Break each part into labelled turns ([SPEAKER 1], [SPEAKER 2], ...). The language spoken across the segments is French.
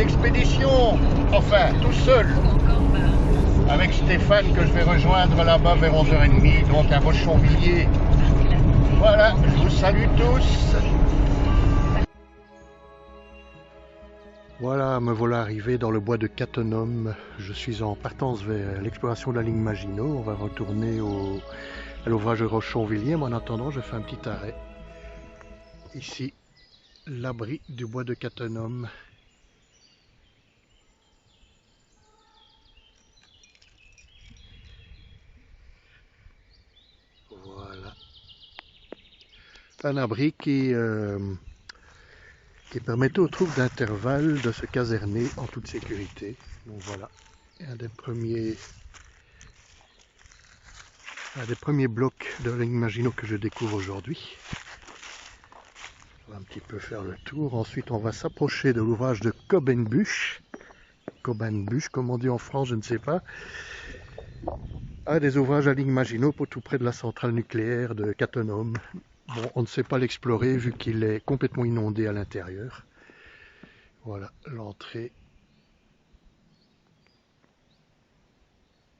[SPEAKER 1] expédition, enfin tout seul, avec Stéphane que je vais rejoindre là-bas vers 11h30, donc à Rochonvilliers. Voilà, je vous salue tous. Voilà, me voilà arrivé dans le bois de Cattenom. Je suis en partance vers l'exploration de la ligne Maginot. On va retourner à l'ouvrage de Rochonvilliers, mais en attendant, je fais un petit arrêt. Ici, l'abri du bois de Cattenom. Voilà. Un abri qui permettait aux troupes d'intervalle de se caserner en toute sécurité. Donc voilà, un des premiers blocs de la ligne Maginot que je découvre aujourd'hui. On va un petit peu faire le tour. Ensuite, on va s'approcher de l'ouvrage de Cobenbusch. Cobenbusch, comme on dit en France, je ne sais pas. Un des ouvrages à la ligne Maginot, pour tout près de la centrale nucléaire de Cattenom. Bon, on ne sait pas l'explorer vu qu'il est complètement inondé à l'intérieur. Voilà l'entrée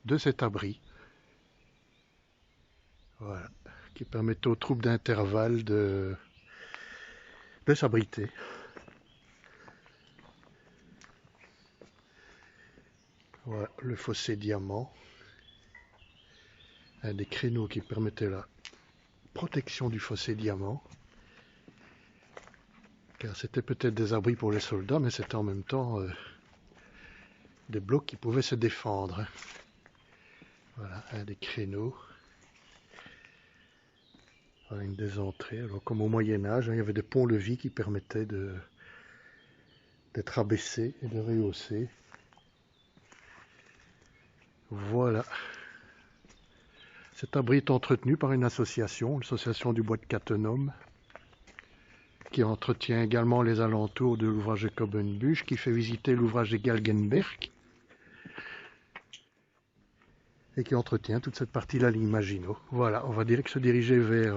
[SPEAKER 1] de cet abri. Voilà, qui permet aux troupes d'intervalle de s'abriter. Voilà le fossé diamant. Un des créneaux qui permettait la protection du fossé diamant. Car c'était peut-être des abris pour les soldats, mais c'était en même temps des blocs qui pouvaient se défendre. Voilà, un des créneaux. Voilà une des entrées. Alors, comme au Moyen-Âge, il y avait des ponts-levis qui permettaient d'être abaissés et de rehausser. Voilà. Cet abri est entretenu par une association, l'association du bois de Cattenom, qui entretient également les alentours de l'ouvrage de Cobenbusch, qui fait visiter l'ouvrage de Galgenberg, et qui entretient toute cette partie de la ligne Maginot. Voilà, on va direct se diriger vers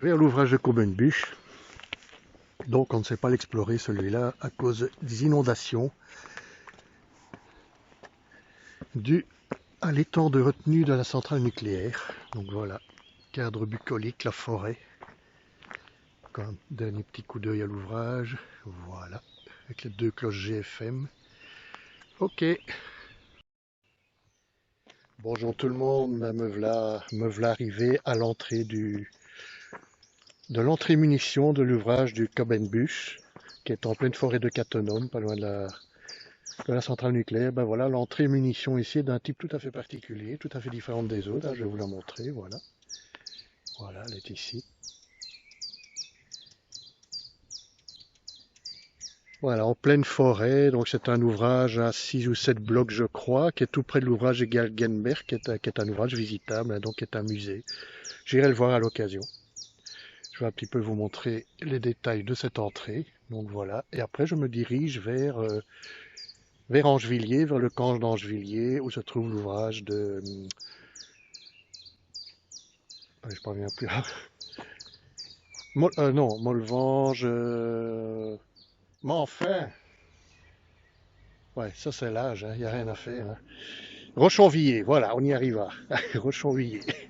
[SPEAKER 1] l'ouvrage de Cobenbusch. Donc on ne sait pas l'explorer celui-là à cause des inondations dues à l'étang de retenue de la centrale nucléaire. Donc voilà, cadre bucolique, la forêt. Encore un dernier petit coup d'œil à l'ouvrage. Voilà, avec les deux cloches GFM. Ok. Bonjour tout le monde, me voilà arrivé à l'entrée de l'entrée munitions de l'ouvrage du Cobenbusch, qui est en pleine forêt de Cattenom, pas loin de la centrale nucléaire. Ben voilà, l'entrée munitions ici est d'un type tout à fait particulier, tout à fait différente des autres. Là, je vais vous la montrer, voilà. Voilà, elle est ici. Voilà, en pleine forêt, donc c'est un ouvrage à 6 ou 7 blocs, je crois, qui est tout près de l'ouvrage de Galgenberg, qui est un ouvrage visitable, donc qui est un musée. J'irai le voir à l'occasion. Je vais un petit peu vous montrer les détails de cette entrée. Donc voilà. Et après, je me dirige vers Angevilliers, vers le camp d'Angevilliers, où se trouve l'ouvrage de... je ne parviens plus. Non, Molvange... Mais enfin... Ouais, ça c'est l'âge, il n'y a rien à faire. Hein. Rochonvilliers, voilà, on y arriva. Rochonvilliers.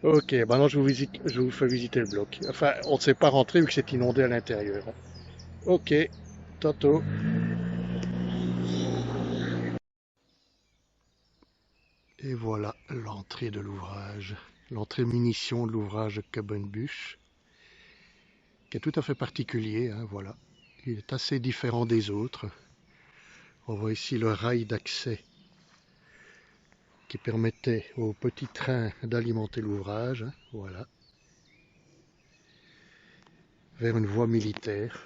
[SPEAKER 1] Ok, maintenant je vous fais visiter le bloc. Enfin, on ne sait pas rentrer vu que c'est inondé à l'intérieur. Ok, tantôt. Et voilà l'entrée de l'ouvrage, l'entrée munition de l'ouvrage de Cobenbusch, qui est tout à fait particulier, hein, voilà. Il est assez différent des autres. On voit ici le rail d'accès qui permettait aux petits trains d'alimenter l'ouvrage, hein, voilà, vers une voie militaire.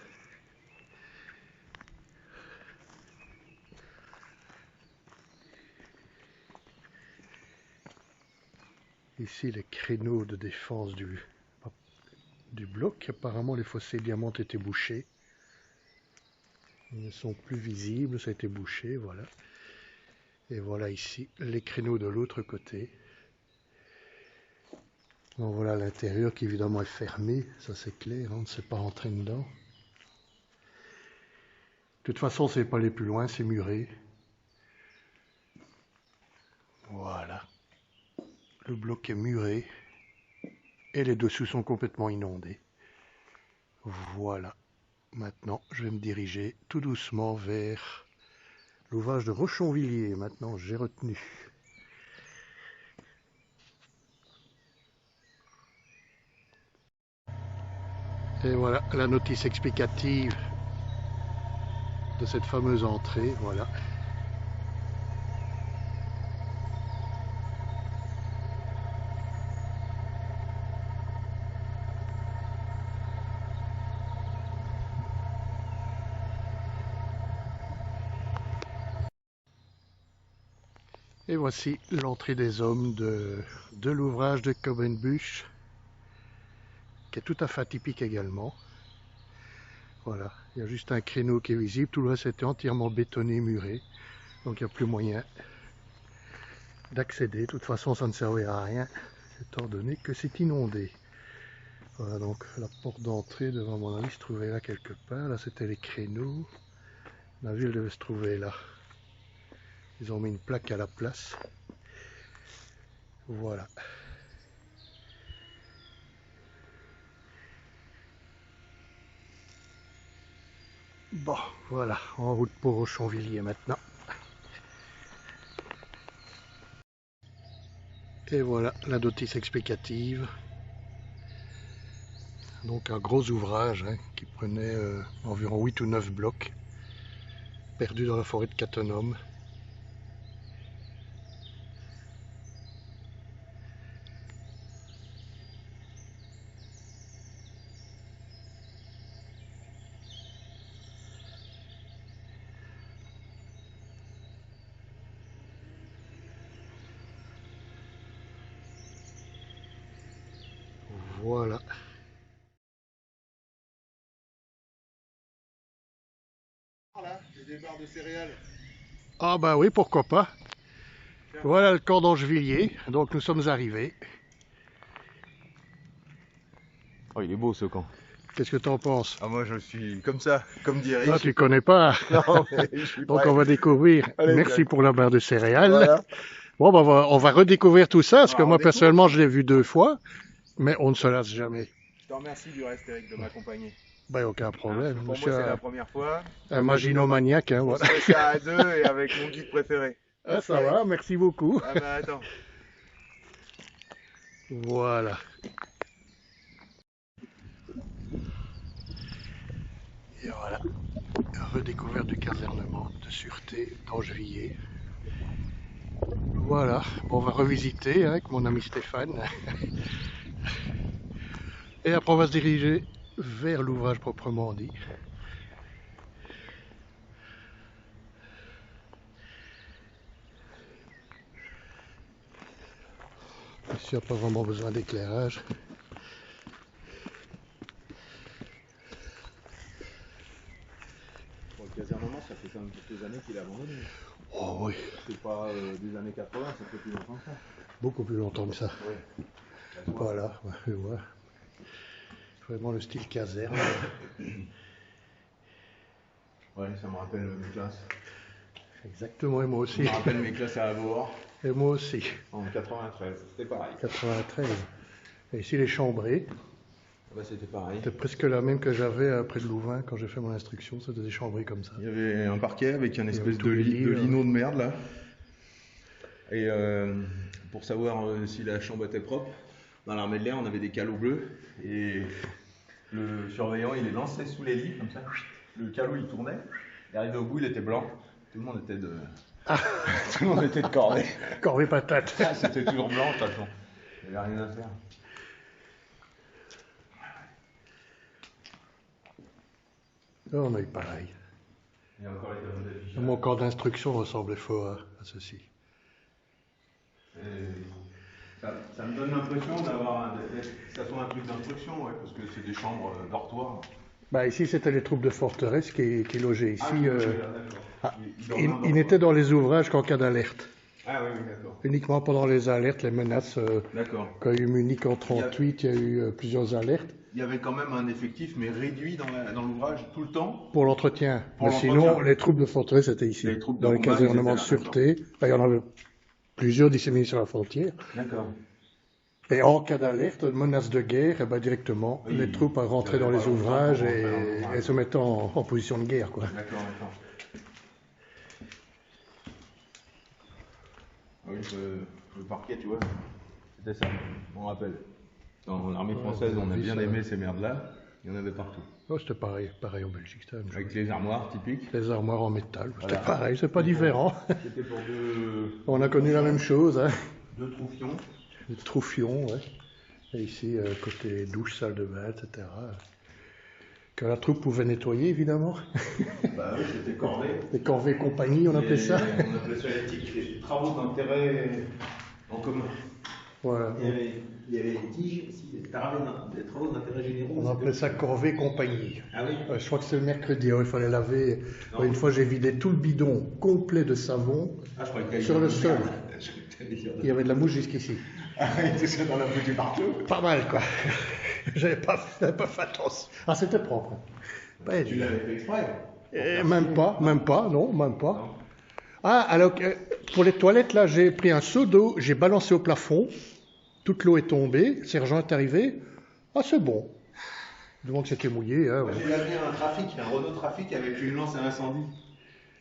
[SPEAKER 1] Ici les créneaux de défense du bloc. Apparemment les fossés diamants étaient bouchés. Ils ne sont plus visibles, ça a été bouché, voilà. Et voilà ici les créneaux de l'autre côté. Donc voilà l'intérieur qui évidemment est fermé, ça c'est clair, on ne sait pas rentrer dedans. toute façon, c'est pas les plus loin, c'est muré. Voilà. Le bloc est muré et les dessous sont complètement inondés. Voilà. Maintenant, je vais me diriger tout doucement vers l'ouvrage de Rochonvilliers. Maintenant, j'ai retenu. Et voilà la notice explicative de cette fameuse entrée. Voilà. Et voici l'entrée des hommes de l'ouvrage de Cobbenbusch, qui est tout à fait atypique également. Voilà, il y a juste un créneau qui est visible, tout le reste était entièrement bétonné, muré, donc il n'y a plus moyen d'accéder. De toute façon, ça ne servait à rien, étant donné que c'est inondé. Voilà, donc la porte d'entrée, devant mon avis, se trouvait là quelque part. Là, c'était les créneaux. La ville devait se trouver là. Ils ont mis une plaque à la place. Voilà. Bon, voilà, en route pour Rochonvilliers maintenant. Et voilà la notice explicative. Donc un gros ouvrage qui prenait environ 8 ou 9 blocs, perdu dans la forêt de Cattenom. Voilà.
[SPEAKER 2] Des barres de céréales.
[SPEAKER 1] Ah bah oui, pourquoi pas. Voilà le camp d'Angevilliers, donc nous sommes arrivés.
[SPEAKER 2] Oh, il est beau ce camp.
[SPEAKER 1] Qu'est-ce que tu en penses?
[SPEAKER 2] Ah, moi je suis comme ça, comme dit Eric.
[SPEAKER 1] Ah, tu connais pas.
[SPEAKER 2] Non, mais je suis
[SPEAKER 1] Donc
[SPEAKER 2] prêt.
[SPEAKER 1] on va découvrir.
[SPEAKER 2] Allez,
[SPEAKER 1] Merci pour la barre de céréales.
[SPEAKER 2] Voilà.
[SPEAKER 1] Bon, bah, on va redécouvrir tout ça, parce
[SPEAKER 2] On
[SPEAKER 1] que
[SPEAKER 2] va
[SPEAKER 1] moi
[SPEAKER 2] redécouvrir.
[SPEAKER 1] personnellement je l'ai vu 2 fois, mais on ne se lasse jamais.
[SPEAKER 2] Je te remercie du reste Eric de m'accompagner.
[SPEAKER 1] Bah aucun problème.
[SPEAKER 2] Pour moi
[SPEAKER 1] Monsieur
[SPEAKER 2] c'est la première fois.
[SPEAKER 1] un maginomaniaque,
[SPEAKER 2] On
[SPEAKER 1] voilà.
[SPEAKER 2] se fait ça à deux et avec mon guide préféré.
[SPEAKER 1] Ah, ça va, merci beaucoup.
[SPEAKER 2] Ah bah attends.
[SPEAKER 1] Voilà. Et voilà, redécouverte du casernement de sûreté d'Angevilliers. Voilà, bon, on va revisiter avec mon ami Stéphane. Et après on va se diriger vers l'ouvrage proprement dit. Ici, il n'y a pas vraiment besoin d'éclairage.
[SPEAKER 2] Bon, le casernement, ça fait quand même quelques années qu'il est abandonné.
[SPEAKER 1] Oh oui,
[SPEAKER 2] C'est pas des années 80, ça fait plus longtemps que ça.
[SPEAKER 1] beaucoup plus longtemps que ça.
[SPEAKER 2] Ouais.
[SPEAKER 1] Voilà, ouais, ouais. Vraiment le style caserne.
[SPEAKER 2] Ouais, ça me rappelle mes classes.
[SPEAKER 1] Exactement, et moi
[SPEAKER 2] Ça
[SPEAKER 1] aussi.
[SPEAKER 2] me rappelle mes classes à Avour
[SPEAKER 1] Et moi aussi.
[SPEAKER 2] en 93. C'était pareil.
[SPEAKER 1] 93. Et ici les chambrées.
[SPEAKER 2] Bah, c'était pareil.
[SPEAKER 1] C'était presque la même que j'avais près de Louvain quand j'ai fait mon instruction. C'était des chambrées comme ça.
[SPEAKER 2] Il y avait un parquet avec un espèce
[SPEAKER 1] tous
[SPEAKER 2] de,
[SPEAKER 1] les lits,
[SPEAKER 2] de lino de merde là. Et pour savoir si la chambre était propre, dans l'armée de l'air on avait des calots bleus et le surveillant il les lançait sous les lits comme ça. Le calot il tournait, et arrivé au bout il était blanc. Tout le monde était de.
[SPEAKER 1] Ah.
[SPEAKER 2] Tout le monde était de corvée.
[SPEAKER 1] Corvée patate.
[SPEAKER 2] Ah, c'était toujours blanc de toute façon. Il n'y avait rien à faire.
[SPEAKER 1] Là, on a eu pareil.
[SPEAKER 2] Il y a encore les tableaux d'affichage.
[SPEAKER 1] Mon corps d'instruction ressemblait fort à ceci.
[SPEAKER 2] Ça me donne l'impression d'avoir que ça soit un truc d'instruction, ouais, parce que c'est des chambres dortoirs.
[SPEAKER 1] Bah, ici, c'était les troupes de forteresse qui logeaient ici.
[SPEAKER 2] D'accord.
[SPEAKER 1] Ils n'étaient dans les ouvrages qu'en cas d'alerte.
[SPEAKER 2] Ah oui, oui, d'accord.
[SPEAKER 1] Uniquement pendant les alertes, les menaces.
[SPEAKER 2] D'accord.
[SPEAKER 1] Quand il y a eu Munich en 38, il y a eu plusieurs alertes.
[SPEAKER 2] Il y avait quand même un effectif, mais réduit dans l'ouvrage tout le temps.
[SPEAKER 1] Pour l'entretien.
[SPEAKER 2] Pour
[SPEAKER 1] Mais
[SPEAKER 2] l'entretien.
[SPEAKER 1] sinon, les troupes de forteresse étaient ici.
[SPEAKER 2] Les troupes de
[SPEAKER 1] dans les
[SPEAKER 2] combat,
[SPEAKER 1] casernements de
[SPEAKER 2] ils étaient là,
[SPEAKER 1] sûreté. Là, il y en avait plusieurs disséminés sur la frontière.
[SPEAKER 2] D'accord.
[SPEAKER 1] Et en cas d'alerte, de menace de guerre, eh ben, directement,
[SPEAKER 2] Oui,
[SPEAKER 1] les troupes rentraient dans les ouvrages et se mettaient en position de guerre, quoi.
[SPEAKER 2] D'accord, d'accord. Ah oui, le parquet, tu vois, c'était ça, on me rappelle. Dans l'armée française, on a bien aimé ces merdes-là, il y en avait partout.
[SPEAKER 1] Oh, c'était pareil en Belgique.
[SPEAKER 2] Avec les armoires typiques.
[SPEAKER 1] Les armoires en métal, c'était
[SPEAKER 2] Voilà.
[SPEAKER 1] pareil, c'est pas différent.
[SPEAKER 2] C'était pour deux...
[SPEAKER 1] On a connu la même chose, hein.
[SPEAKER 2] Deux troufions.
[SPEAKER 1] Des troufions, ouais. Et ici, côté douche, salle de bain, etc. Que la troupe pouvait nettoyer, évidemment.
[SPEAKER 2] Bah oui, c'était corvée.
[SPEAKER 1] Les corvées compagnie, on appelait ça.
[SPEAKER 2] On appelait ça les travaux d'intérêt en commun.
[SPEAKER 1] Voilà.
[SPEAKER 2] Il y avait des tiges aussi, des travaux d'intérêt généraux.
[SPEAKER 1] On appelait ça corvée compagnie.
[SPEAKER 2] Ah oui.
[SPEAKER 1] Je crois que c'est le mercredi, il fallait laver. Une fois, j'ai vidé tout le bidon complet de savon sur le sol. Il y avait de la mouche jusqu'ici.
[SPEAKER 2] Ah, tout ça dans la foutue partout.
[SPEAKER 1] Pas mal, quoi. J'avais pas fait attention. Ah, c'était propre.
[SPEAKER 2] Ouais, tu l'avais fait exprès?
[SPEAKER 1] Même pas, non, même pas. Non. Ah, alors, pour les toilettes, là, j'ai pris un seau d'eau, j'ai balancé au plafond, toute l'eau est tombée, le sergent est arrivé. Ah, c'est bon. Du moment que c'était mouillé. Hein,
[SPEAKER 2] ouais. J'ai lavé un Renault Trafic avec une lance à incendie.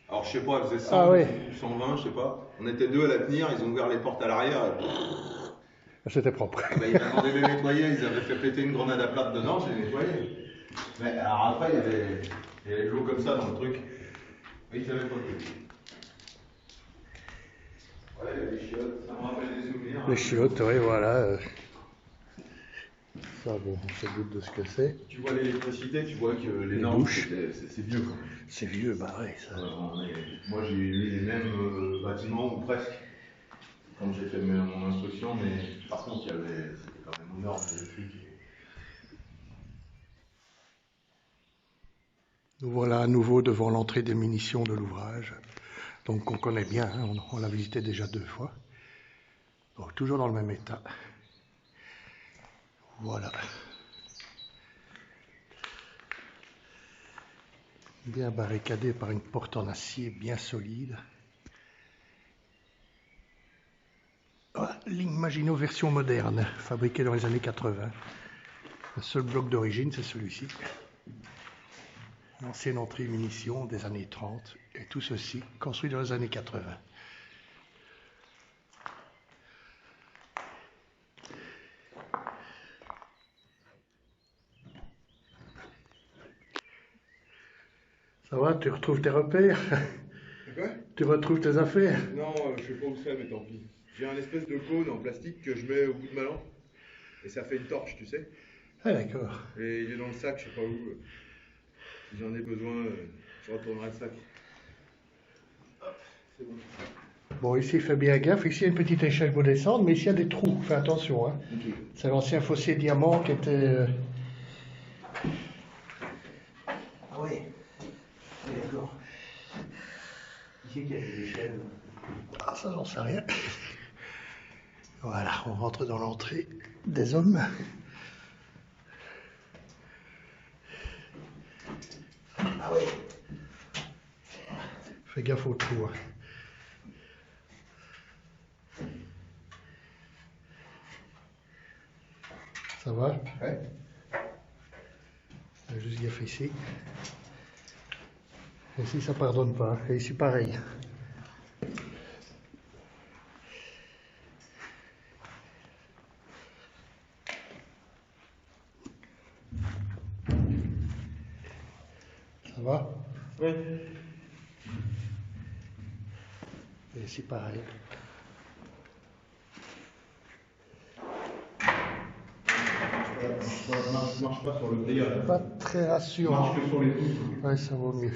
[SPEAKER 2] Alors, je sais pas, elle faisait 100
[SPEAKER 1] ou
[SPEAKER 2] 120, je sais pas. On était deux à la tenir, ils ont ouvert les portes à l'arrière.
[SPEAKER 1] C'était propre.
[SPEAKER 2] Ils m'ont demandé de les nettoyer, ils avaient fait péter une grenade à plate dedans, je l'ai nettoyé. Mais alors après, il y avait de l'eau comme ça dans le truc. Et ils savaient pas le truc. Ouais, il y a des chiottes, ça me rappelle des souvenirs.
[SPEAKER 1] Les chiottes, oui, voilà. Ça, bon, on se doute de ce que c'est.
[SPEAKER 2] Tu vois l'électricité, tu vois que les normes, c'est vieux quand même.
[SPEAKER 1] C'est vieux, bah oui. Ça...
[SPEAKER 2] moi, j'ai eu les mêmes bâtiments, ou presque, quand j'ai fait mon instruction, mais par contre, c'était quand même aux normes électriques.
[SPEAKER 1] Nous voilà à nouveau devant l'entrée des munitions de l'ouvrage. Donc on connaît bien, hein, on l'a visité déjà 2 fois. Donc toujours dans le même état. Voilà. Bien barricadé par une porte en acier bien solide. Voilà, ligne Maginot version moderne, fabriquée dans les années 80. Le seul bloc d'origine, c'est celui-ci. L'ancienne entrée munitions des années 30, et tout ceci construit dans les années 80. Ça va, tu retrouves tes repères?
[SPEAKER 2] Quoi?
[SPEAKER 1] Tu retrouves tes affaires?
[SPEAKER 2] Non, je sais pas où c'est, mais tant pis. J'ai un espèce de cône en plastique que je mets au bout de ma lampe, et ça fait une torche, tu sais.
[SPEAKER 1] Ah d'accord.
[SPEAKER 2] Et il est dans le sac, je sais pas où. Si j'en ai besoin, je retournerai le sac. Hop, c'est bon.
[SPEAKER 1] Bon, ici, fais bien gaffe. Ici, il y a une petite échelle pour descendre, mais ici, il y a des trous. Fais attention. Hein. Okay. C'est l'ancien fossé diamant qui était...
[SPEAKER 2] Ah oui. D'accord. Ici, il y a des échelles.
[SPEAKER 1] Ah, ça, j'en sais rien. Voilà, on rentre dans l'entrée des hommes. Ah oui. Fais gaffe au trou. Hein. Ça va?
[SPEAKER 2] Ouais.
[SPEAKER 1] Juste gaffe ici. Ici, ça pardonne pas. Et ici, pareil. Ça va?
[SPEAKER 2] Oui.
[SPEAKER 1] Et ici, pareil.
[SPEAKER 2] Je marche pas sur le grillage.
[SPEAKER 1] Pas très rassurant.
[SPEAKER 2] Je marche que sur les touches.
[SPEAKER 1] Ouais, ça vaut mieux.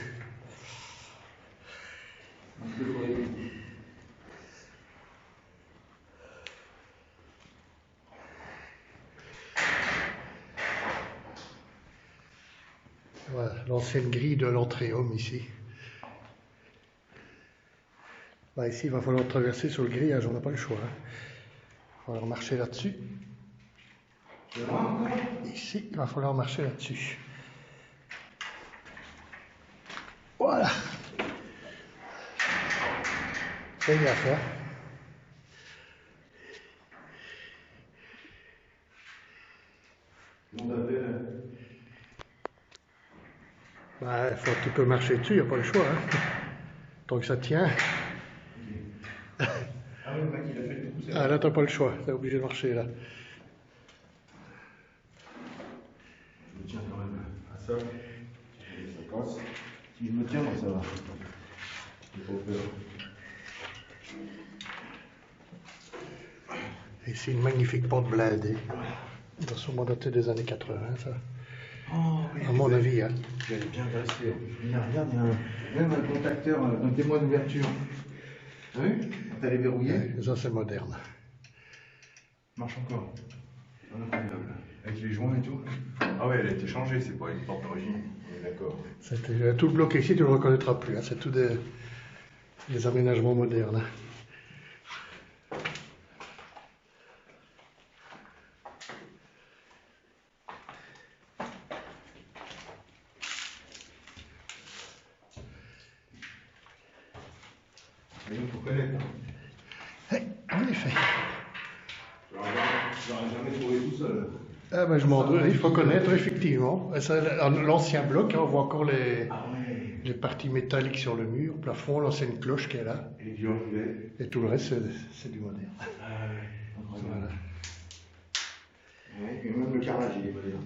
[SPEAKER 1] Voilà, l'ancienne grille de l'entrée homme ici. Bah, ici, il va falloir traverser sur le grillage, on n'a pas le choix. Hein. Il va falloir marcher là-dessus. Ici, il va falloir marcher là-dessus. Voilà. Fais gaffe, hein. Bah, faut un petit peu marcher dessus, il n'y a pas le choix. Hein. Tant que ça tient.
[SPEAKER 2] Ah oui, le mec, il a fait le coup.
[SPEAKER 1] Ah, là, t'as pas le choix, t'es obligé de marcher là.
[SPEAKER 2] Je me tiens quand même à ça. Ça casse. Si je me tiens, ça va. J'ai pas peur.
[SPEAKER 1] Et c'est une magnifique porte blindée. Il doit sûrement dater des années 80, ça.
[SPEAKER 2] Oh, oui,
[SPEAKER 1] À mon avis, hein.
[SPEAKER 2] Elle est bien graissée. Regarde, il y a même un contacteur, un témoin d'ouverture. T'as vu? Quand elle est verrouillée.
[SPEAKER 1] Ouais, ça, c'est moderne.
[SPEAKER 2] Marche encore. Incroyable. Avec les joints et tout. Ah ouais, elle a été changée, c'est pas une porte d'origine. On est d'accord.
[SPEAKER 1] Tout le bloc ici, tu ne le reconnaîtras plus. Hein. C'est tout des aménagements modernes. Hein.
[SPEAKER 2] Mais il faut connaître.
[SPEAKER 1] En effet.
[SPEAKER 2] Je l'aurais jamais trouvé tout seul.
[SPEAKER 1] Ah ben, je m'en doute, il faut connaître, effectivement. L'ancien bloc, hein, on voit encore les parties métalliques sur le mur, plafond, l'ancienne cloche qui est là.
[SPEAKER 2] Et les violets.
[SPEAKER 1] Et tout le reste, c'est du moderne.
[SPEAKER 2] Ah ouais,
[SPEAKER 1] Voilà.
[SPEAKER 2] Ouais, et même le carrelage, il est moderne.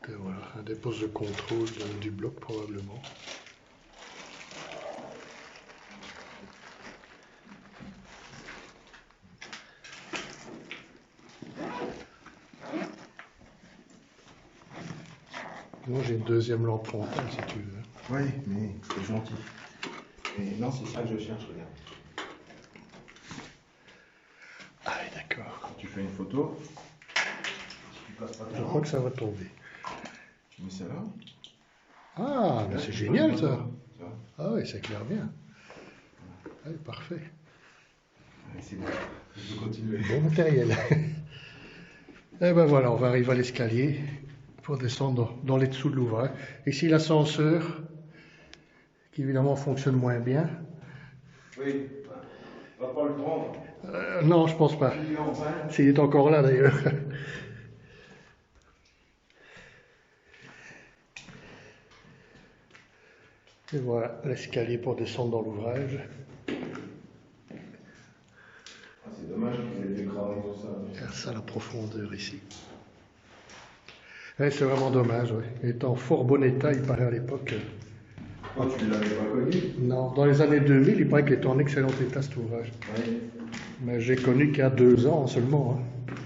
[SPEAKER 1] Et voilà, un des postes de contrôle du bloc, probablement. Moi, j'ai une deuxième lampe frontale, si tu veux.
[SPEAKER 2] Oui, mais c'est gentil. Mais non, c'est ça que je cherche, regarde.
[SPEAKER 1] Ah oui, d'accord.
[SPEAKER 2] Quand tu fais une photo, si tu passes pas ta
[SPEAKER 1] Je
[SPEAKER 2] lampe,
[SPEAKER 1] crois que ça va tomber.
[SPEAKER 2] mais ça va.
[SPEAKER 1] Ah, mais
[SPEAKER 2] Là,
[SPEAKER 1] c'est
[SPEAKER 2] tu
[SPEAKER 1] génial,
[SPEAKER 2] passes
[SPEAKER 1] ça.
[SPEAKER 2] pas ta lampe, ça va.
[SPEAKER 1] Ah oui, ça éclaire bien. Ah oui, parfait.
[SPEAKER 2] Allez, c'est bon. Je peux continuer.
[SPEAKER 1] Bon matériel. Et ben voilà, on va arriver à l'escalier pour descendre dans les dessous de l'ouvrage. Ici, l'ascenseur, qui évidemment fonctionne moins bien.
[SPEAKER 2] Oui, on va pas le prendre.
[SPEAKER 1] Non, je pense pas.
[SPEAKER 2] Il est en panne.
[SPEAKER 1] S'il est encore là, d'ailleurs. Et voilà, l'escalier pour descendre dans l'ouvrage.
[SPEAKER 2] Ah, c'est dommage qu'ils aient décramé tout ça.
[SPEAKER 1] Regarde ça, la profondeur ici. Ouais, c'est vraiment dommage, oui. Il était en fort bon état, il paraît à l'époque.
[SPEAKER 2] Oh, tu l'avais pas connu?
[SPEAKER 1] Non, dans les années 2000, il paraît qu'il était en excellent état, cet ouvrage.
[SPEAKER 2] Oui.
[SPEAKER 1] Mais j'ai connu qu'il y a 2 ans seulement. Hein.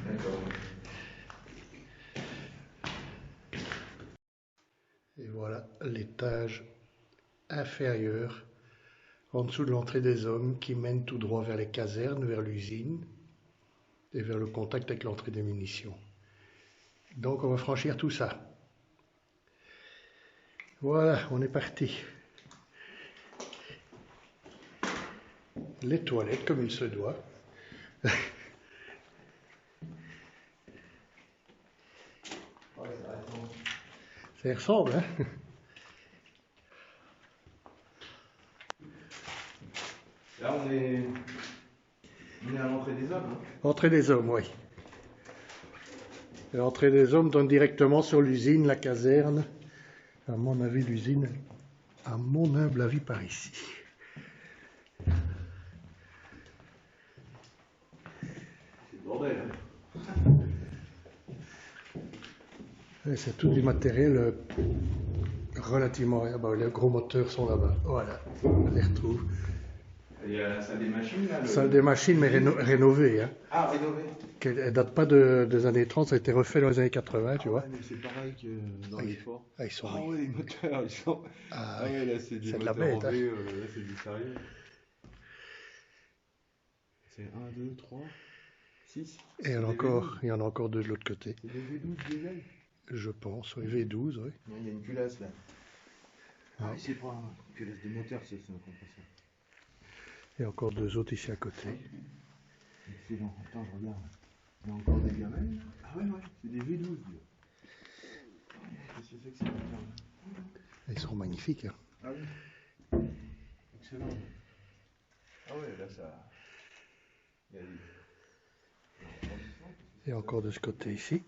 [SPEAKER 2] D'accord.
[SPEAKER 1] Et voilà l'étage inférieur, en dessous de l'entrée des hommes, qui mène tout droit vers les casernes, vers l'usine et vers le contact avec l'entrée des munitions. Donc on va franchir tout ça. Voilà, on est parti. Les toilettes comme il se doit. Ça y ressemble, hein?
[SPEAKER 2] Là, on est à l'entrée des hommes. Hein.
[SPEAKER 1] Entrée des hommes, oui. L'entrée des hommes donne directement sur l'usine, la caserne. À mon avis, l'usine, à mon humble avis, par ici.
[SPEAKER 2] C'est le bordel.
[SPEAKER 1] Et c'est tout du matériel relativement rien. Bah, les gros moteurs sont là-bas. Voilà, on les retrouve.
[SPEAKER 2] Il y a la salle des machines là.
[SPEAKER 1] Salle des machines, mais rénovée. Hein.
[SPEAKER 2] Ah, rénové.
[SPEAKER 1] Elle ne date pas des années 30, ça a été refait dans les années 80, tu vois.
[SPEAKER 2] Ouais, mais c'est pareil que dans
[SPEAKER 1] Oui.
[SPEAKER 2] les forts.
[SPEAKER 1] Ah, ils sont...
[SPEAKER 2] Ah ouais, les moteurs, ils sont.
[SPEAKER 1] Ah,
[SPEAKER 2] Ah ouais, là c'est du
[SPEAKER 1] c'est de la
[SPEAKER 2] moteur
[SPEAKER 1] bête,
[SPEAKER 2] en
[SPEAKER 1] hein.
[SPEAKER 2] V, là c'est du sérieux. C'est 1, 2, 3, 6.
[SPEAKER 1] Et il y en a encore 2 de l'autre côté.
[SPEAKER 2] C'est des V12 diesel.
[SPEAKER 1] Je pense, oui, V12, oui.
[SPEAKER 2] Il y a une culasse là. Ah, c'est pas un pilote de moteur, c'est un compresseur.
[SPEAKER 1] Et encore deux autres ici à côté.
[SPEAKER 2] Excellent. Attends, je regarde. Il y a encore des gamelles. Ah ouais, c'est des V12. Qu'est-ce que c'est que ces moteurs-là?
[SPEAKER 1] Ils sont magnifiques. Hein.
[SPEAKER 2] Ah oui. Excellent. Ah ouais, là ça. Il y a des.
[SPEAKER 1] Et encore de ce côté ici.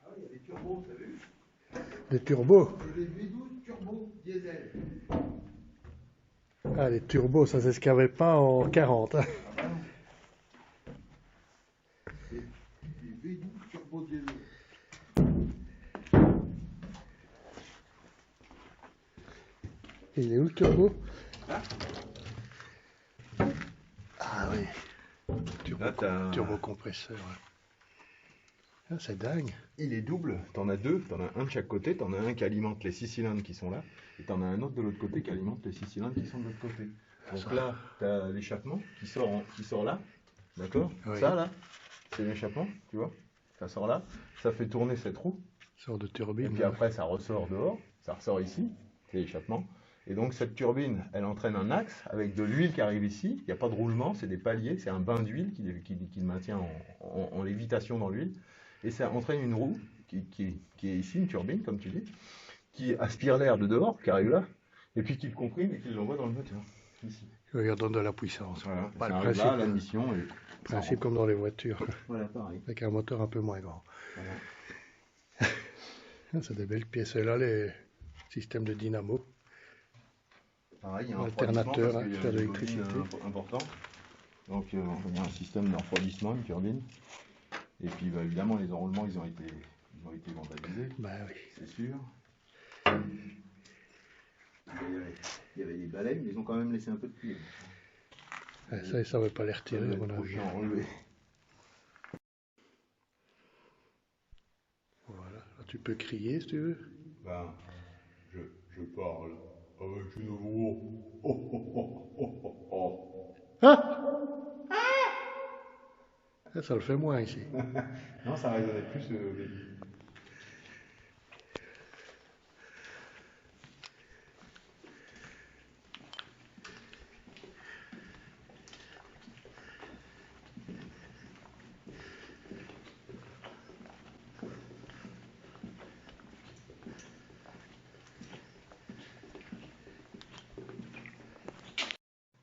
[SPEAKER 2] Ah oui, il y a des turbos, t'as vu?
[SPEAKER 1] Des turbos.
[SPEAKER 2] C'est des V12 turbo diesel.
[SPEAKER 1] Ah, les turbos, ça c'est ce qu'il n'y avait pas en 40. Hein.
[SPEAKER 2] Ah bah non. Des V12 turbo diesel.
[SPEAKER 1] Et il est où le turbo?
[SPEAKER 2] Là?
[SPEAKER 1] Ah oui. Turbo,
[SPEAKER 2] Là,
[SPEAKER 1] turbo compresseur. Ouais. Ah, c'est dingue.
[SPEAKER 2] Il est double, t'en as deux, t'en as un de chaque côté, t'en as un qui alimente les 6 cylindres qui sont là, et t'en as un autre de l'autre côté qui alimente les 6 cylindres qui sont de l'autre côté. Donc là, t'as l'échappement qui sort là, d'accord?
[SPEAKER 1] Oui.
[SPEAKER 2] Ça là, c'est l'échappement, tu vois? Ça sort là, ça fait tourner cette roue,
[SPEAKER 1] Sort de
[SPEAKER 2] et
[SPEAKER 1] turbine.
[SPEAKER 2] puis après ça ressort dehors, ça ressort ici, c'est l'échappement. Et donc cette turbine, elle entraîne un axe avec de l'huile qui arrive ici, il n'y a pas de roulement, c'est des paliers, c'est un bain d'huile qui le maintient en lévitation dans l'huile. Et ça entraîne une roue qui est ici, une turbine, comme tu dis, qui aspire l'air de dehors, qui arrive là, et puis qui le comprime et qui l'envoie dans le moteur, ici.
[SPEAKER 1] Il donne de la puissance.
[SPEAKER 2] Voilà,
[SPEAKER 1] Bah,
[SPEAKER 2] ça
[SPEAKER 1] le
[SPEAKER 2] arrive
[SPEAKER 1] principe,
[SPEAKER 2] là, la mission est...
[SPEAKER 1] principe comme dans les voitures,
[SPEAKER 2] Voilà, pareil.
[SPEAKER 1] avec un moteur un peu moins grand.
[SPEAKER 2] Voilà.
[SPEAKER 1] Ah, c'est des belles pièces. Et là, les systèmes de dynamo.
[SPEAKER 2] Pareil, il y a un
[SPEAKER 1] Alternateur,
[SPEAKER 2] refroidissement parce qu'il y a
[SPEAKER 1] faire de
[SPEAKER 2] des
[SPEAKER 1] l'électricité.
[SPEAKER 2] bobines importants. Donc il y a un système de refroidissement, une turbine. Et puis bah, évidemment, les enroulements, ils ont été vandalisés,
[SPEAKER 1] Bah oui.
[SPEAKER 2] c'est sûr. Il y avait des balais, mais ils ont quand même laissé un peu de cuir.
[SPEAKER 1] Ah, ça, ils ne savaient pas les retirer, à mon
[SPEAKER 2] Trop
[SPEAKER 1] avis.
[SPEAKER 2] chiant à enlever.
[SPEAKER 1] Voilà. Là, tu peux crier si tu veux.
[SPEAKER 2] Ben, je parle avec une voix. Oh, oh, oh, oh, oh, oh.
[SPEAKER 1] Ah, ça le fait moins ici.
[SPEAKER 2] Non, ça résonnait plus au début.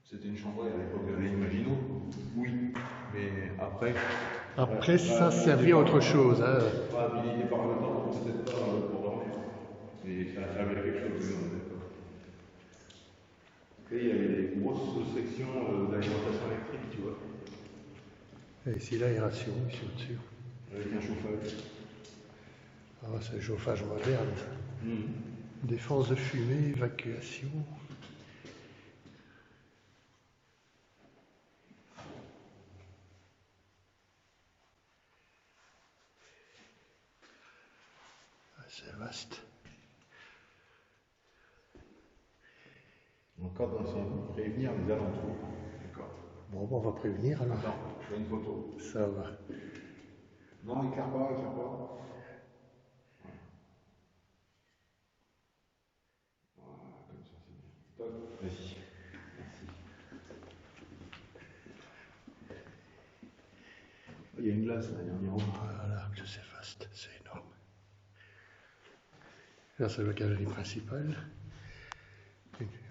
[SPEAKER 2] C'était une chambre à l'époque de l'Imaginaux. Oui, mais après.
[SPEAKER 1] Après, ça servait à autre chose. Hein.
[SPEAKER 2] Pas habilité par le temps, peut-être pas pour dormir. Mais ça a servi à quelque chose, oui, on est d'accord. Et il y avait des grosses sections d'alimentation électrique, tu vois.
[SPEAKER 1] Et ici, l'aération, ici au-dessus.
[SPEAKER 2] Avec un chauffage.
[SPEAKER 1] Ah, c'est le chauffage moderne. Défense de fumée, évacuation. Ah, c'est vaste.
[SPEAKER 2] En cas d'incendie, prévenir les alentours. D'accord.
[SPEAKER 1] Bon, on va prévenir alors.
[SPEAKER 2] Attends, je fais une photo.
[SPEAKER 1] Ça va.
[SPEAKER 2] Non, éclaire pas, éclaire pas. Voilà, comme ça c'est bien. Top, vas-y. Merci. Il y a une glace là, il y a un miroir.
[SPEAKER 1] Voilà, que c'est vaste, c'est énorme. Là, c'est la galerie principale.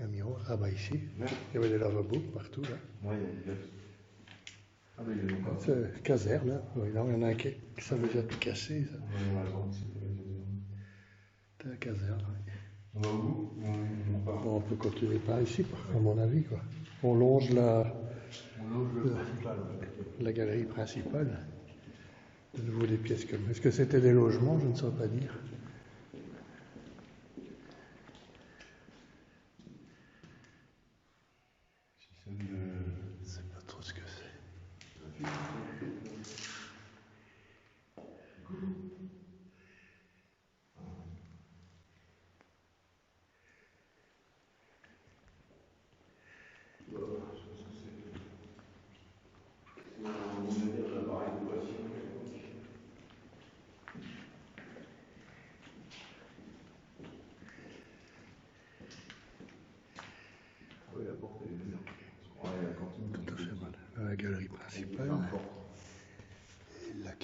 [SPEAKER 1] Un miroir. Ah, bah ici,
[SPEAKER 2] Ouais.
[SPEAKER 1] il y avait des lavabos partout là.
[SPEAKER 2] Ouais, il y a une glace. Ah, bah il y a une glace.
[SPEAKER 1] C'est caserne là. Oui, là, il y en a un qui ça veut dire tout casser. Ça.
[SPEAKER 2] Ouais, raison, c'était la
[SPEAKER 1] C'est la caserne. Oui.
[SPEAKER 2] On va au bout? On part.
[SPEAKER 1] Bon, on peut continuer par ici, à mon avis. Quoi. On longe la
[SPEAKER 2] Le principal.
[SPEAKER 1] la galerie principale. De nouveau des pièces comme. Est-ce que c'était des logements? Je ne saurais pas dire.
[SPEAKER 2] Système de.
[SPEAKER 1] Je ne sais pas trop ce que c'est.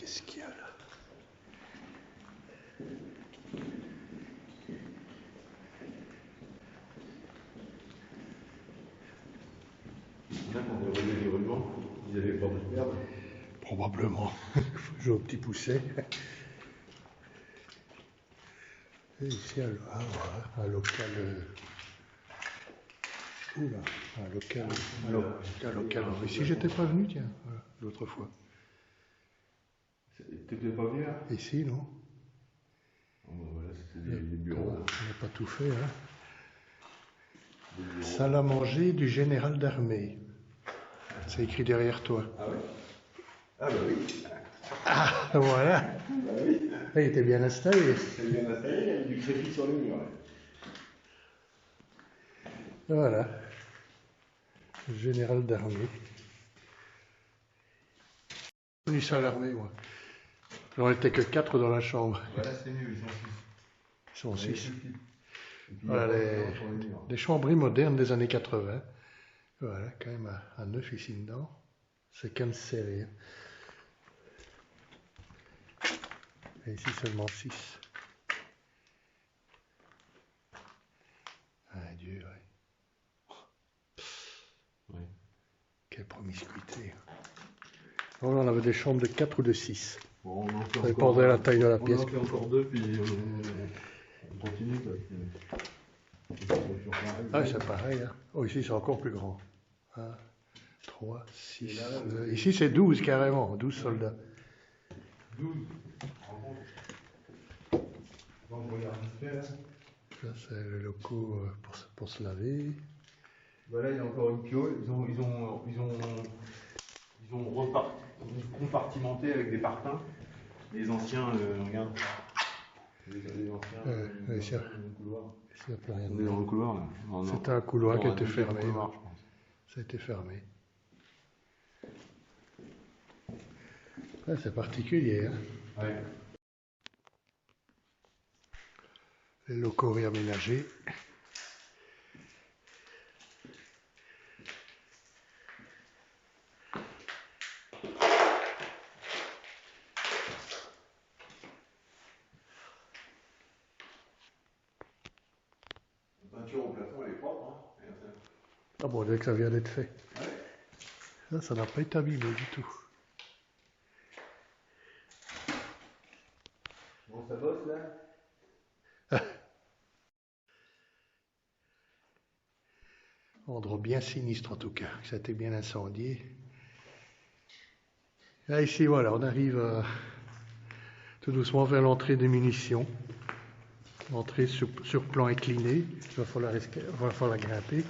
[SPEAKER 1] Qu'est-ce qu'il y a là?
[SPEAKER 2] Là, quand on relevait les rubans, ils avaient peur de se perdre.
[SPEAKER 1] Probablement. J'ai au petit pousset. Et ici, un local. Oula, un local. Ici, j'étais pas venu, tiens, voilà, l'autre fois.
[SPEAKER 2] T'étais pas venu là?
[SPEAKER 1] Ici, non?
[SPEAKER 2] Oh, ben voilà, c'était des bureaux.
[SPEAKER 1] On n'a pas tout fait, hein. Salle à manger du général d'armée. C'est écrit derrière toi.
[SPEAKER 2] Ah ouais? Ah bah oui.
[SPEAKER 1] Ah, voilà.
[SPEAKER 2] Bah oui.
[SPEAKER 1] Il était bien installé.
[SPEAKER 2] C'est bien installé, il y avait du crépi sur les murs. Ouais.
[SPEAKER 1] Voilà. Général d'armée. J'ai connu ça à l'armée, moi. On n'était que 4 dans la chambre.
[SPEAKER 2] Voilà, c'est mieux,
[SPEAKER 1] Ils sont 6.
[SPEAKER 2] Voilà,
[SPEAKER 1] Voilà, des chambres modernes des années 80. Voilà, quand même un 9 ici dedans. C'est quand même serré. Et ici seulement 6. Ah Dieu, ouais. Quelle promiscuité. Oh, là, on avait des chambres de 4 ou de 6.
[SPEAKER 2] Bon, on en fait
[SPEAKER 1] ça dépendait de la taille de la pièce.
[SPEAKER 2] On en fait encore 2, puis on continue.
[SPEAKER 1] Ah, c'est pareil. Hein. Oh, ici, c'est encore plus grand. 1, 3, 6. Ici, c'est 12 carrément. 12 soldats.
[SPEAKER 2] 12.
[SPEAKER 1] Ça, c'est le locaux pour se laver.
[SPEAKER 2] Voilà, il y a encore une pio. Ils ont compartimenté avec des parpaings. Les anciens, regarde. Les anciens, dans le couloir.
[SPEAKER 1] Il n'y a plus rien.
[SPEAKER 2] On est dans le couloir là.
[SPEAKER 1] C'était un couloir qui était fermé.
[SPEAKER 2] Couloir, je pense.
[SPEAKER 1] Ça a été fermé. Ouais, c'est particulier. Hein.
[SPEAKER 2] Ouais.
[SPEAKER 1] Les locaux réaménagés.
[SPEAKER 2] La peinture au plafond, elle est propre. Hein.
[SPEAKER 1] Ah bon, dès que ça vient d'être fait.
[SPEAKER 2] Ouais.
[SPEAKER 1] Ça n'a pas été abîmé du tout.
[SPEAKER 2] Bon, ça bosse là?
[SPEAKER 1] Endroit bien sinistre en tout cas, ça a été bien incendié. Là ici voilà, on arrive tout doucement vers l'entrée des munitions. L'entrée sur plan incliné, il va falloir grimper.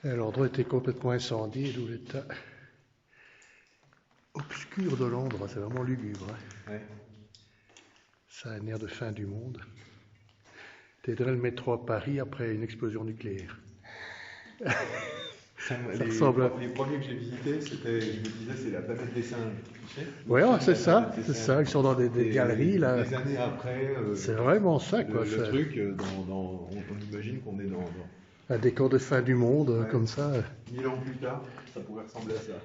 [SPEAKER 1] L'endroit était complètement incendié, d'où l'état obscur de l'endroit, c'est vraiment lugubre. Hein.
[SPEAKER 2] Ouais.
[SPEAKER 1] Ça a un air de fin du monde. T'aiderais le métro à Paris après une explosion nucléaire.
[SPEAKER 2] Les premiers que j'ai visités, je me disais, c'est la planète des singes. Tu sais?
[SPEAKER 1] Oui, c'est ça. Ils sont dans des galeries là.
[SPEAKER 2] Des années après.
[SPEAKER 1] C'est vraiment ça, quoi.
[SPEAKER 2] Le truc, on imagine qu'on est dans
[SPEAKER 1] un décor de fin du monde,
[SPEAKER 2] ouais.
[SPEAKER 1] Comme ça.
[SPEAKER 2] 1000 ans plus tard, ça pourrait ressembler à ça.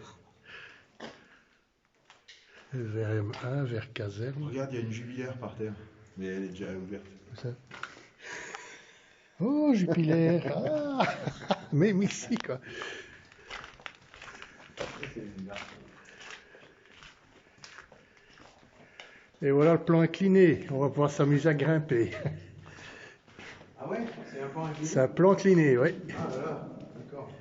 [SPEAKER 1] Vers M1, vers caserne.
[SPEAKER 2] Regarde, il y a une jubilaire par terre, mais elle est déjà ouverte.
[SPEAKER 1] Ça. Oh, jubilaire. Ah, même ici, quoi. Et voilà le plan incliné. On va pouvoir s'amuser à grimper.
[SPEAKER 2] Ah ouais? C'est un plan incliné?
[SPEAKER 1] C'est un plan incliné, oui.
[SPEAKER 2] Ah voilà, d'accord.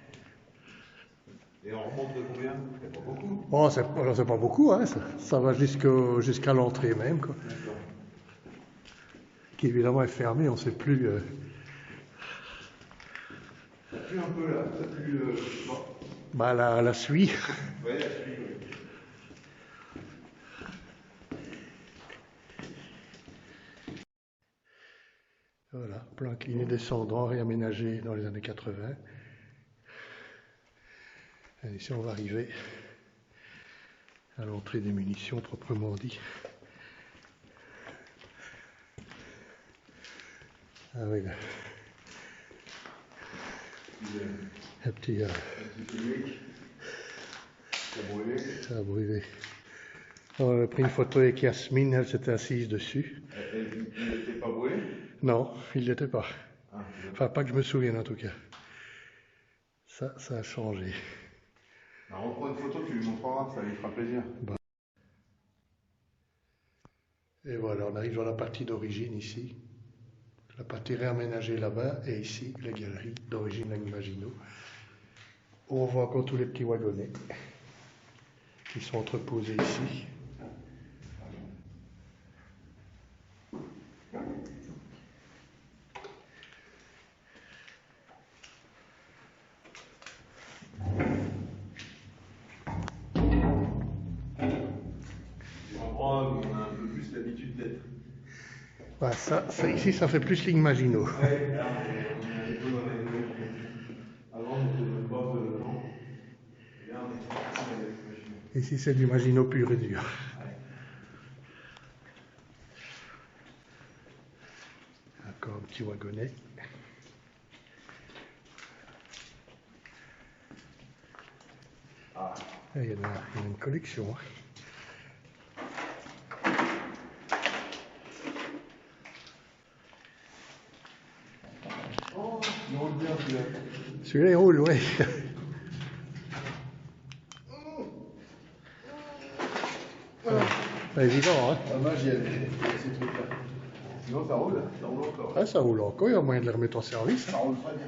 [SPEAKER 2] Et on remonte de combien? C'est pas beaucoup.
[SPEAKER 1] Oh, c'est pas beaucoup, hein. Ça va jusqu'à l'entrée même, quoi.
[SPEAKER 2] D'accord.
[SPEAKER 1] Qui évidemment est fermée, on ne sait plus.
[SPEAKER 2] Ça pue un peu là, ça pue. Bon.
[SPEAKER 1] Bah, la suie.
[SPEAKER 2] Ouais, la suie, oui.
[SPEAKER 1] Voilà, plan incliné descendant, réaménagé dans les années 80. Et ici, on va arriver à l'entrée des munitions, proprement dit. Ah oui, là. Un petit
[SPEAKER 2] Ça a brûlé.
[SPEAKER 1] Ça a brûlé. On a pris une photo avec Yasmine, elle s'était assise dessus.
[SPEAKER 2] Il n'était pas brûlé?
[SPEAKER 1] Non, il l'était pas.
[SPEAKER 2] Ah,
[SPEAKER 1] Enfin, pas que je me souvienne en tout cas. Ça a changé.
[SPEAKER 2] alors, on prend une photo, tu lui montreras, ça lui fera plaisir.
[SPEAKER 1] Bon. Et voilà, on arrive dans la partie d'origine ici. La partie réaménagée là-bas, et ici, la galerie d'origine Langue Maginot. Où on voit encore tous les petits wagonnets qui sont entreposés ici.
[SPEAKER 2] On a un peu plus l'habitude d'être.
[SPEAKER 1] Bah ça, ici, ça fait plus Ligne Maginot.
[SPEAKER 2] Ouais, là, on est un peu dans les deux. Avant, on était le bord de l'an. Et là, on est parti avec Maginot.
[SPEAKER 1] Ici, c'est du Maginot pur et dur.
[SPEAKER 2] Ouais.
[SPEAKER 1] Encore un petit wagonnet.
[SPEAKER 2] Ah.
[SPEAKER 1] Il y en a une collection. Hein.
[SPEAKER 2] Oh, il roule bien celui-là.
[SPEAKER 1] Celui-là, il roule, oui. Pas évident, hein.
[SPEAKER 2] Ah, moi, j'y allais, ces trucs-là. Sinon, ça roule encore.
[SPEAKER 1] Ah, ça roule encore, il y a moyen de les remettre en service.
[SPEAKER 2] Ça roule très bien.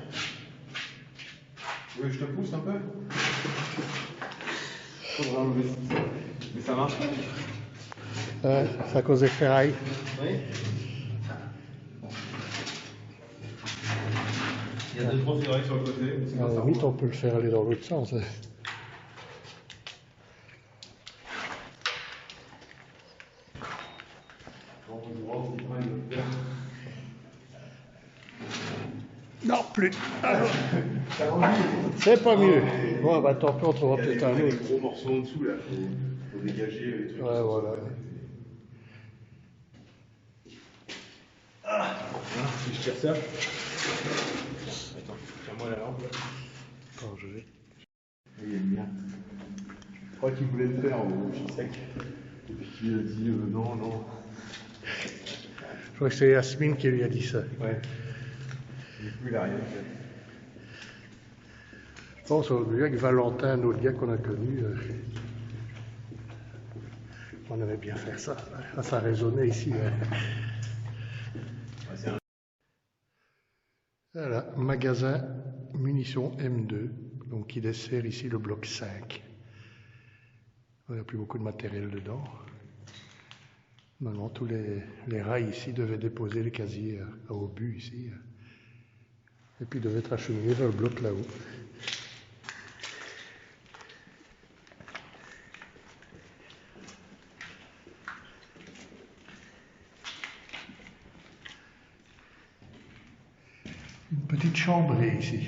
[SPEAKER 2] Tu veux que je te pousse un peu? Faudra enlever ça. Mais ça marche pas.
[SPEAKER 1] C'est à cause des ferrailles.
[SPEAKER 2] Oui. Il y a 2-3 ferrailles sur le côté.
[SPEAKER 1] À la limite, on peut le faire aller dans l'autre sens. Hein. Non, plus. Alors, c'est pas mieux. Bon, bah tant pis, on trouvera peut-être un
[SPEAKER 2] Il y a
[SPEAKER 1] autre.
[SPEAKER 2] des gros morceaux en dessous là, faut dégager les trucs.
[SPEAKER 1] Ouais, voilà.
[SPEAKER 2] Ah, voilà, si je tire ça. Attends, tiens-moi la lampe.
[SPEAKER 1] Attends, je vais.
[SPEAKER 2] Il aime bien. Je crois qu'il voulait le faire au sec. Et puis il a dit non, non.
[SPEAKER 1] Je crois que c'est Yasmine qui lui a dit ça.
[SPEAKER 2] Ouais. Du coup, il a rien fait.
[SPEAKER 1] Je pense aujourd'hui avec Valentin, un autre gars qu'on a connu, on avait bien fait ça. Ça résonnait ici. Hein. Voilà, magasin munitions M2, donc qui dessert ici le bloc 5. Il n'y a plus beaucoup de matériel dedans. Maintenant, tous les rails ici devaient déposer les casiers à obus ici. Et puis devaient être acheminés vers le bloc là-haut. Une petite chambrée ici.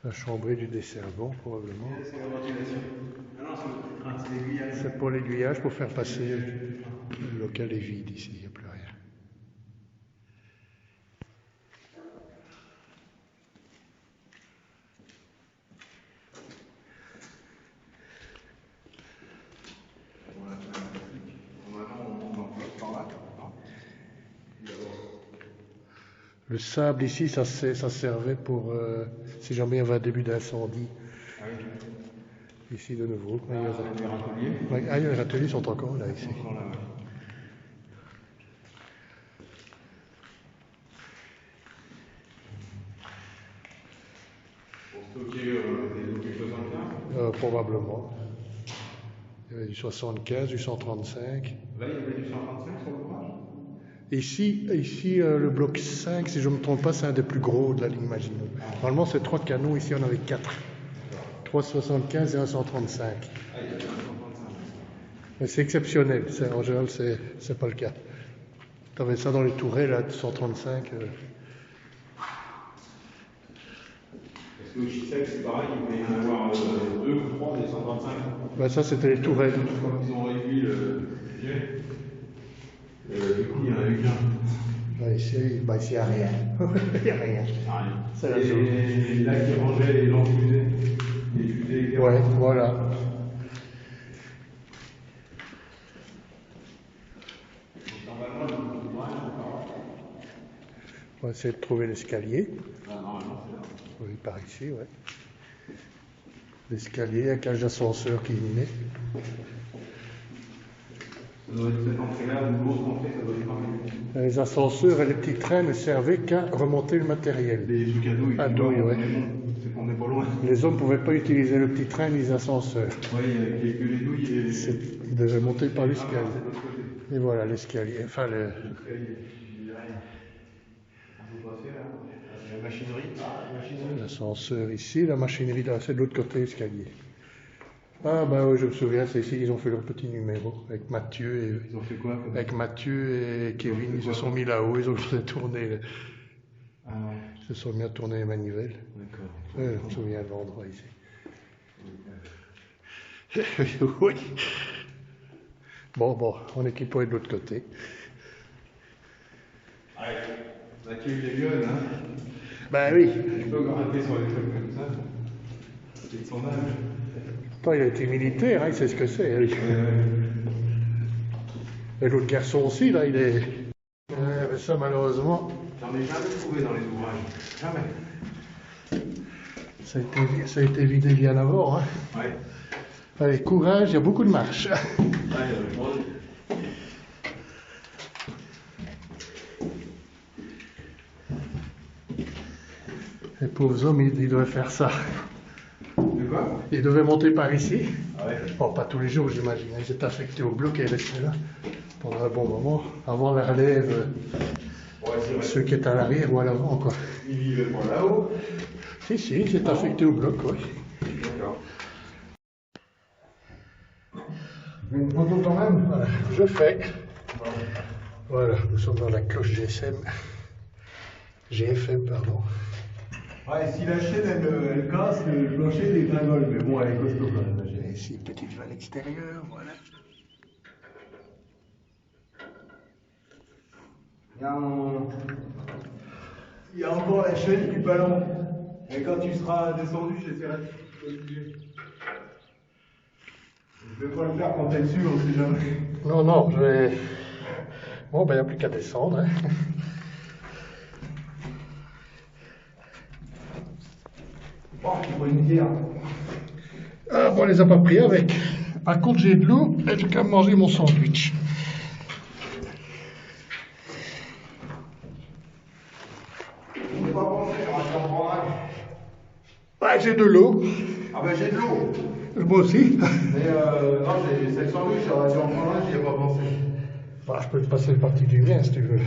[SPEAKER 1] La chambrée du desservant, probablement. C'est pour l'aiguillage, pour faire passer. Le local est vide ici, il n'y a plus rien. Le sable ici, ça servait pour si jamais il y avait un début d'incendie.
[SPEAKER 2] Ah oui.
[SPEAKER 1] Ici de nouveau.
[SPEAKER 2] Les râteliers.
[SPEAKER 1] Ouais, les râteliers sont encore là ici.
[SPEAKER 2] Encore là, ouais. Pour stocker des eaux quelque chose dans le cas.
[SPEAKER 1] Probablement. Il y avait du 75, du 135.
[SPEAKER 2] Là, il y avait du 135 sur l'ouvrage.
[SPEAKER 1] Ici, le bloc 5, si je ne me trompe pas, c'est un des plus gros de la ligne Maginot. Normalement, c'est 3 canons, ici on avait 4. 3,75 et un 135.
[SPEAKER 2] Ah, il y avait un 135.
[SPEAKER 1] Mais c'est exceptionnel, en général, c'est pas le cas. Tu avais ça dans les tourelles, là, 135.
[SPEAKER 2] Parce que au Chisec, c'est pareil, il peut y en avoir 2 ou 3 des 135.
[SPEAKER 1] Ben, ça, c'était les tourelles.
[SPEAKER 2] Quand ils ont réduit le budget, du coup, il n'y en a eu qu'un.
[SPEAKER 1] Ici, il n'y a rien. Il n'y a rien. C'est la zone.
[SPEAKER 2] Et là qui rangeait les lampes-fusées. Les fusées.
[SPEAKER 1] Ouais, voilà. On va essayer de trouver l'escalier. Oui, par ici, ouais. L'escalier, la cage d'ascenseur qui y est.
[SPEAKER 2] Ça doit être cette entrée-là, ou l'autre entrée, ça doit être pareil.
[SPEAKER 1] Les ascenseurs et les petits trains ne servaient qu'à remonter le matériel.
[SPEAKER 2] Les trucs à douille.
[SPEAKER 1] À douille, ouais.
[SPEAKER 2] C'est qu'on n'est pas loin.
[SPEAKER 1] Les hommes ne pouvaient pas utiliser le petit train ni les ascenseurs.
[SPEAKER 2] Oui, il n'y a que les douilles et...
[SPEAKER 1] Ils devaient monter par l'escalier.
[SPEAKER 2] c'est de l'autre côté.
[SPEAKER 1] Et voilà l'escalier. Enfin,
[SPEAKER 2] La machinerie.
[SPEAKER 1] l'ascenseur ici, la machinerie là, c'est de l'autre côté l'escalier. Ah bah oui, je me souviens, c'est ici qu'ils ont fait leur petit numéro avec Mathieu
[SPEAKER 2] Ils ont fait quoi comme...
[SPEAKER 1] avec Mathieu et Kevin. Ils se sont mis là-haut, ils ont tourné,
[SPEAKER 2] Ah ouais,
[SPEAKER 1] ils se sont mis à tourner les manivelles.
[SPEAKER 2] d'accord.
[SPEAKER 1] Je me souviens de l'endroit ici. Oui. Bon, on est équipé de l'autre côté.
[SPEAKER 2] Ouais. Mathieu, il est jeune, hein.
[SPEAKER 1] Ben oui.
[SPEAKER 2] Il peut grimper sur les trucs comme ça. C'est de son âge.
[SPEAKER 1] Pourtant, il a été militaire, hein, il sait ce que c'est. Lui. Et l'autre garçon aussi, là, il est... mais ça, malheureusement...
[SPEAKER 2] J'en ai jamais trouvé dans les ouvrages. Jamais.
[SPEAKER 1] Ça a été vidé bien avant. Hein.
[SPEAKER 2] Ouais.
[SPEAKER 1] Allez, courage, il y a beaucoup de marches. Les pauvres hommes, ils devaient faire ça.
[SPEAKER 2] De quoi?
[SPEAKER 1] Ils devaient monter par ici.
[SPEAKER 2] Ah ouais.
[SPEAKER 1] Bon, pas tous les jours, j'imagine. Ils étaient affectés au bloc et ils restaient là pendant un bon moment, avant la relève,
[SPEAKER 2] Ouais, c'est vrai.
[SPEAKER 1] ceux qui étaient à l'arrière ou à l'avant, quoi.
[SPEAKER 2] Il vivait pas là-haut.
[SPEAKER 1] Si, ils étaient affectés au bloc, oui.
[SPEAKER 2] D'accord.
[SPEAKER 1] Une photo quand même? Voilà, je fais. Voilà, nous sommes dans la cloche GFM, pardon.
[SPEAKER 2] Ouais, si la chaîne elle casse, le plancher dégringole, mais bon, elle est costaud quand même, la chaîne.
[SPEAKER 1] Et ici, petite vanne extérieure, voilà.
[SPEAKER 2] Il y a encore la chaîne du ballon. Et quand tu seras descendu, j'essaierai de bouger. Je vais pas le faire quand t'es dessus, on sait jamais.
[SPEAKER 1] Non, je vais... Bon, ben, il n'y a plus qu'à descendre. Hein.
[SPEAKER 2] Bon, tu prends une bière.
[SPEAKER 1] Ah, bon, on les a pas pris avec. Par contre, j'ai de l'eau et j'ai qu'à manger mon sandwich.
[SPEAKER 2] On n'est pas pensé, on va s'en prendre un.
[SPEAKER 1] Ah, j'ai de l'eau.
[SPEAKER 2] Ah ben j'ai de l'eau.
[SPEAKER 1] Moi aussi.
[SPEAKER 2] Mais non, c'est le sandwich, on va s'en prendre un, j'y ai pas pensé.
[SPEAKER 1] Bah, je peux te passer le parti du mien si tu veux.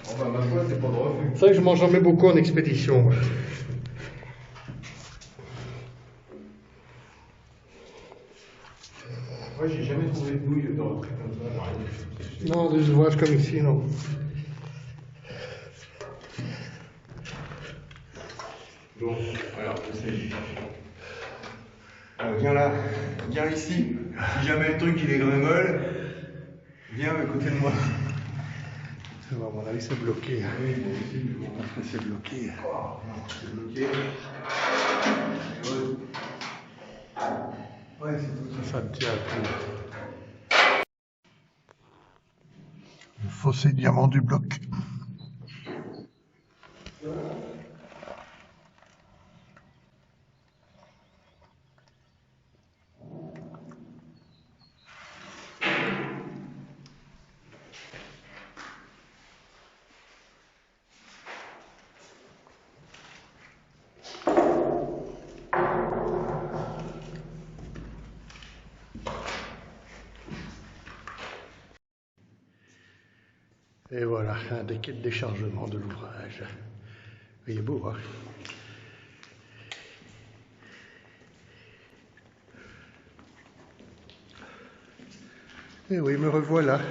[SPEAKER 2] Bon bah ma foi, c'est pas de refus.
[SPEAKER 1] C'est vrai que je mange jamais beaucoup en expédition. Moi.
[SPEAKER 2] Moi, j'ai jamais trouvé de nouilles dans un truc comme ça.
[SPEAKER 1] Non, des ouvrages comme ici, non.
[SPEAKER 2] Bon, alors, je sais. Viens là, viens ici. Si jamais le truc il est gringole, viens à côté de moi.
[SPEAKER 1] Ça va, à mon avis, c'est bloqué. Hein.
[SPEAKER 2] Oui, moi aussi, mais bon.
[SPEAKER 1] Parce que c'est bloqué.
[SPEAKER 2] Oh, non, c'est bloqué. Ouais, c'est tout
[SPEAKER 1] Ça me tient un peu. Le fossé diamant du bloc. Et voilà, un des quais de déchargement de l'ouvrage. Il est beau, hein? Et oui, me revoilà.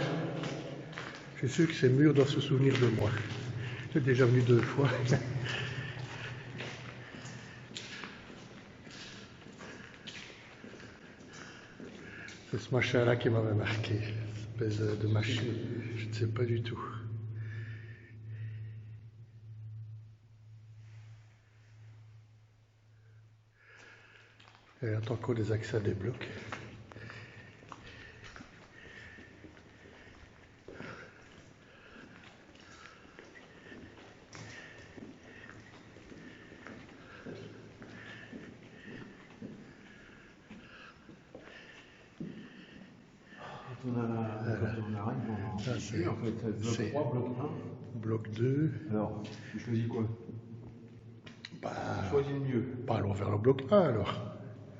[SPEAKER 1] Je suis sûr que ces murs doivent se souvenir de moi. J'ai déjà venu 2 fois. C'est ce machin-là qui m'avait marqué. Une espèce de machine. Je ne sais pas du tout. Et attends encore des accès à des blocs.
[SPEAKER 2] Quand on arrive
[SPEAKER 1] Ça, c'est
[SPEAKER 2] en fait, bloc 3, bloc 1.
[SPEAKER 1] bloc 2.
[SPEAKER 2] Alors, tu choisis quoi?
[SPEAKER 1] Bah,
[SPEAKER 2] Tu choisis le mieux.
[SPEAKER 1] bah, allons vers le bloc 1 alors.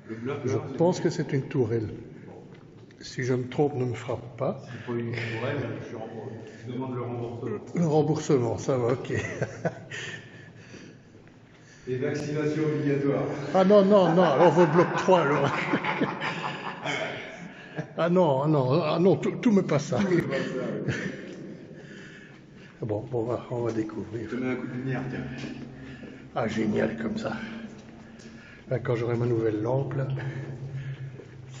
[SPEAKER 2] Le bloc
[SPEAKER 1] Je
[SPEAKER 2] 1,
[SPEAKER 1] pense que c'est une tourelle. Si je me trompe, ne me frappe pas.
[SPEAKER 2] c'est pas une tourelle, je demande le remboursement.
[SPEAKER 1] Le remboursement, ça va, ok.
[SPEAKER 2] Et vaccinations obligatoires.
[SPEAKER 1] Ah non, non, non, alors on va au bloc 3 alors. Ah non, ah non, ah non, tout me passe ça. Bon, on va découvrir.
[SPEAKER 2] Je te mets un coup de lumière, tiens.
[SPEAKER 1] Ah, génial comme ça. Là, quand j'aurai ma nouvelle lampe, là,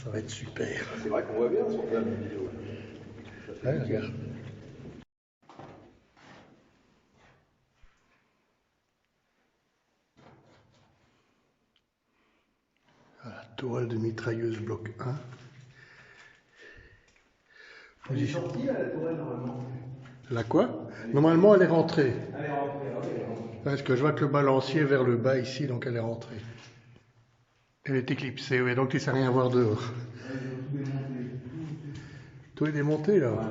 [SPEAKER 1] ça va être super.
[SPEAKER 2] C'est vrai qu'on voit bien sur la vidéo.
[SPEAKER 1] Ouais, regarde. Voilà, tourelle de mitrailleuse bloc 1.
[SPEAKER 2] Elle est sortie, la tourelle, normalement.
[SPEAKER 1] La quoi? Normalement, elle est rentrée.
[SPEAKER 2] Elle est rentrée, ah oui, elle est rentrée.
[SPEAKER 1] Parce que je vois que le balancier est vers le bas ici, donc elle est rentrée. Elle est éclipsée, oui, donc il ne sait rien voir dehors. Tout est démonté là.
[SPEAKER 2] Ouais, ouais.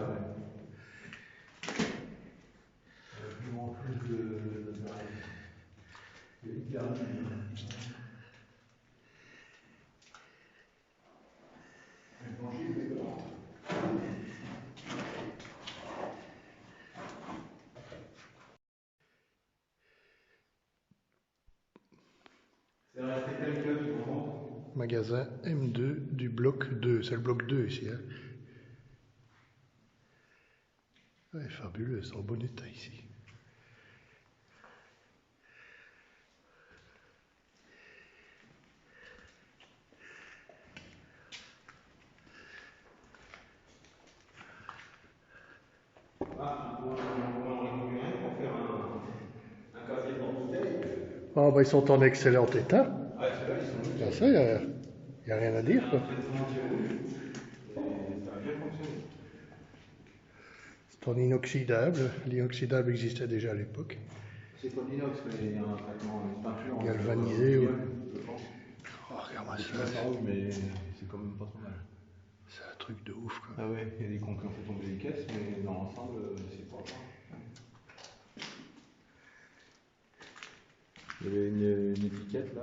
[SPEAKER 2] C'est resté quelqu'un qui remonte.
[SPEAKER 1] Magasin M2 du bloc 2. C'est le bloc 2 ici. Hein. Ouais, fabuleux, c'est en bon état ici.
[SPEAKER 2] Ah, on en récupérer pour faire un casier de bouteille.
[SPEAKER 1] Ah, bah, ils sont en excellent état.
[SPEAKER 2] Ah, ceux-là, ils sont
[SPEAKER 1] Ah, ça, il n'y a rien à dire. Quoi.
[SPEAKER 2] un traitement anti-rouge. Et ça a bien fonctionné.
[SPEAKER 1] C'est en inoxydable. L'inoxydable existait déjà à l'époque.
[SPEAKER 2] C'est pas l'inox, mais il y a un traitement, une peinture.
[SPEAKER 1] Galvanisé, ouais.
[SPEAKER 2] Je pense.
[SPEAKER 1] Oh, regarde-moi
[SPEAKER 2] Ça
[SPEAKER 1] ça.
[SPEAKER 2] rouge, mais c'est quand même pas trop mal.
[SPEAKER 1] C'est un truc de ouf. Quoi.
[SPEAKER 2] Ah ouais, il y a des cons qui ont fait tomber les caisses, mais dans l'ensemble, c'est pas grave. Il y avait une étiquette là,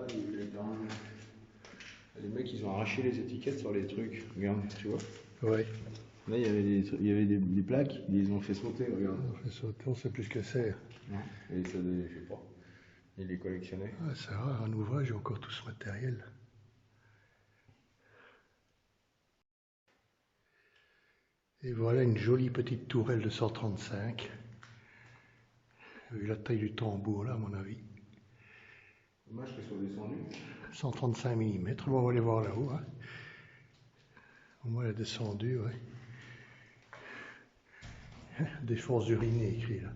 [SPEAKER 2] les mecs ils ont arraché les étiquettes sur les trucs, regarde, tu vois.
[SPEAKER 1] Ouais.
[SPEAKER 2] Là il y avait des plaques, ils les ont fait sauter, regarde.
[SPEAKER 1] On fait sauter, on sait plus ce que c'est.
[SPEAKER 2] Et ça, je sais pas, ils les collectionnaient.
[SPEAKER 1] Ah, c'est rare, un ouvrage et encore tout ce matériel. Et voilà une jolie petite tourelle de 135. Vu la taille du tambour là, à mon avis.
[SPEAKER 2] Dommage qu'elle soit descendue.
[SPEAKER 1] 135 mm, on va aller voir là-haut. Hein. Au moins elle est descendue, ouais. Défense d'uriner écrit là.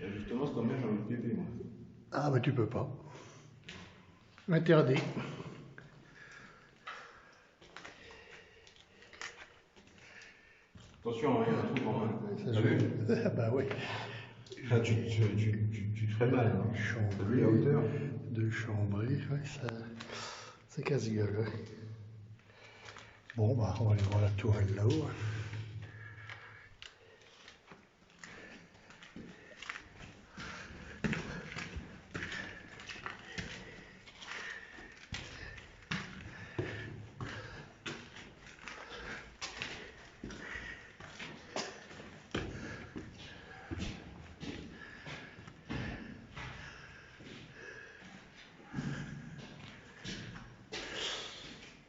[SPEAKER 2] Et justement, c'est combien j'ai envie de péter moi.
[SPEAKER 1] Ah, mais tu peux pas. Interdit.
[SPEAKER 2] Attention, il y a un truc en main. T'as vu?
[SPEAKER 1] Ah bah oui.
[SPEAKER 2] Là, tu te ferais mal. Hein.
[SPEAKER 1] Chambré,
[SPEAKER 2] la hauteur.
[SPEAKER 1] Deux chambrés, ouais, ça, c'est casse-gueule. Ouais. Bon, bah, on va aller voir la tourelle là-haut. Hein.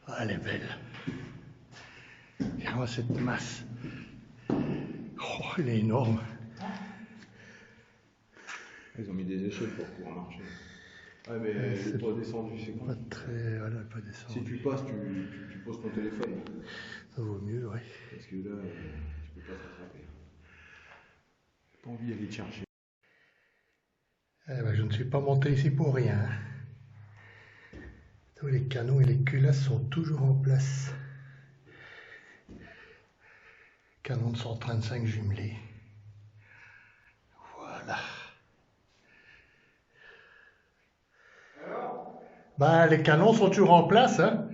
[SPEAKER 1] Ah, elle est belle. Regarde-moi cette masse. Oh, elle est énorme.
[SPEAKER 2] Ils ont mis des échelles pour pouvoir marcher. Ouais, mais elle n'est pas descendue, c'est
[SPEAKER 1] Pas
[SPEAKER 2] con.
[SPEAKER 1] très. Voilà, pas descendre.
[SPEAKER 2] Si tu passes, tu poses ton téléphone.
[SPEAKER 1] Ça vaut mieux, oui.
[SPEAKER 2] Parce que là, tu peux pas t'attraper. Pas envie d'aller te chercher.
[SPEAKER 1] Eh ben, je ne suis pas monté ici pour rien. Tous les canons et les culasses sont toujours en place. Canon de 135 jumelé. Voilà. Ben, les canons sont toujours en place, hein.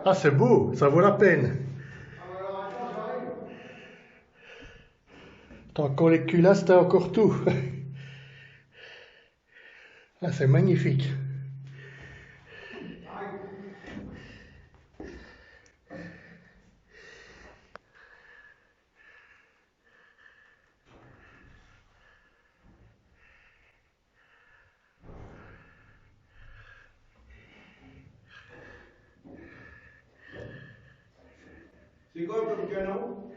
[SPEAKER 1] Ah, c'est beau, ça vaut la peine. T'as encore les culasses, t'as encore tout. Ah, c'est magnifique.
[SPEAKER 2] C'est quoi comme canon?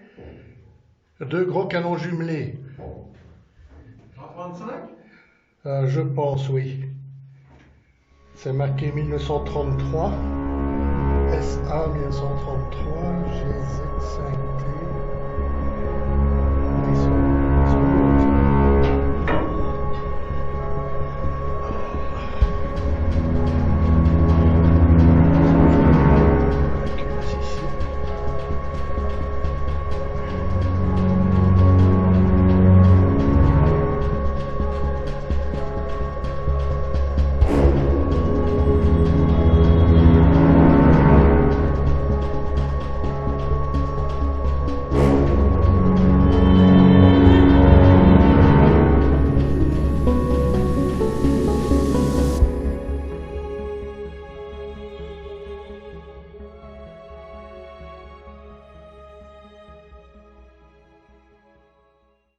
[SPEAKER 1] 2 gros canons jumelés.
[SPEAKER 2] 135?
[SPEAKER 1] Je pense, oui. C'est marqué 1933. SA 1933, GZ5T.